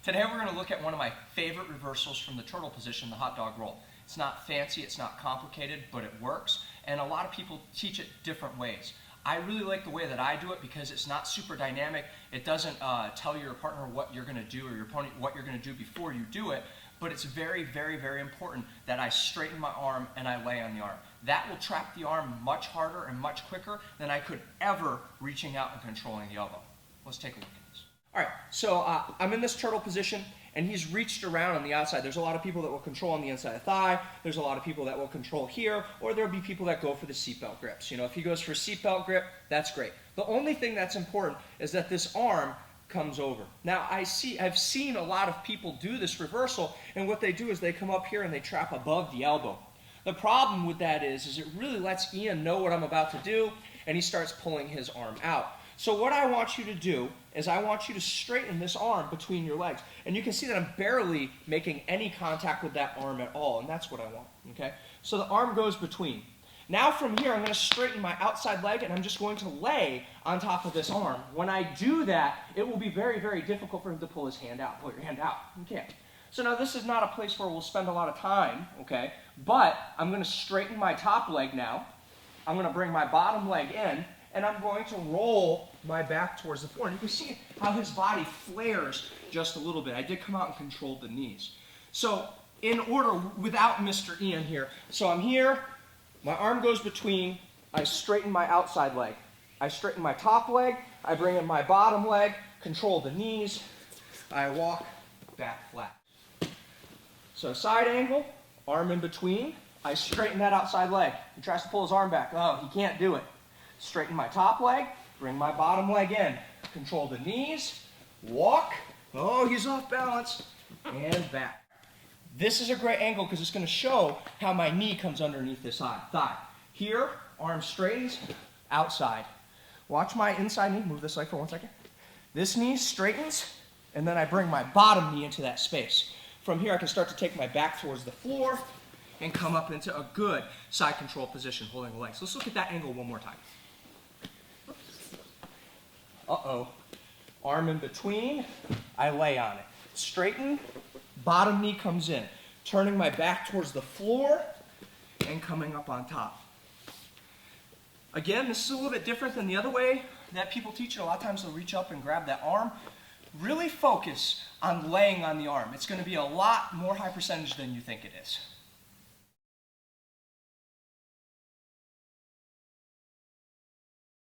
Today we're going to look at one of my favorite reversals from the turtle position, the hot dog roll. It's not fancy, it's not complicated, but it works, and a lot of people teach it different ways. I really like the way that I do it because it's not super dynamic. It doesn't tell your partner what you're going to do or your opponent what you're going to do before you do it, but it's very, very, very important that I straighten my arm and I lay on the arm. That will trap the arm much harder and much quicker than I could ever reaching out and controlling the elbow. Let's take a look at this. All right, so I'm in this turtle position, and he's reached around on the outside. There's a lot of people that will control on the inside of the thigh. There's a lot of people that will control here, or there'll be people that go for the seatbelt grips. You know, if he goes for a seatbelt grip, that's great. The only thing that's important is that this arm comes over. Now, I've seen a lot of people do this reversal, and what they do is they come up here and they trap above the elbow. The problem with that is it really lets Ian know what I'm about to do, and he starts pulling his arm out. So what I want you to do is I want you to straighten this arm between your legs. And you can see that I'm barely making any contact with that arm at all, and that's what I want, okay? So the arm goes between. Now from here, I'm going to straighten my outside leg, and I'm just going to lay on top of this arm. When I do that, it will be very, very difficult for him to pull his hand out. Pull your hand out. You can't. So now this is not a place where we'll spend a lot of time, okay? But I'm going to straighten my top leg now. I'm going to bring my bottom leg in, and I'm going to roll my back towards the floor. And you can see how his body flares just a little bit. I did come out and control the knees. So in order, without Mr. Ian here, so I'm here, my arm goes between, I straighten my outside leg. I straighten my top leg, I bring in my bottom leg, control the knees, I walk back flat. So side angle, arm in between, I straighten that outside leg. He tries to pull his arm back. Oh, he can't do it. Straighten my top leg, bring my bottom leg in. Control the knees, walk. Oh, he's off balance. And back. This is a great angle because it's going to show how my knee comes underneath this thigh. Here, arm straightens, outside. Watch my inside knee. Move this leg for 1 second. This knee straightens, and then I bring my bottom knee into that space. From here, I can start to take my back towards the floor and come up into a good side control position, holding the legs. Let's look at that angle one more time. Uh-oh. Arm in between, I lay on it. Straighten, bottom knee comes in. Turning my back towards the floor and coming up on top. Again, this is a little bit different than the other way that people teach it. A lot of times they'll reach up and grab that arm. Really focus on laying on the arm. It's going to be a lot more high percentage than you think it is.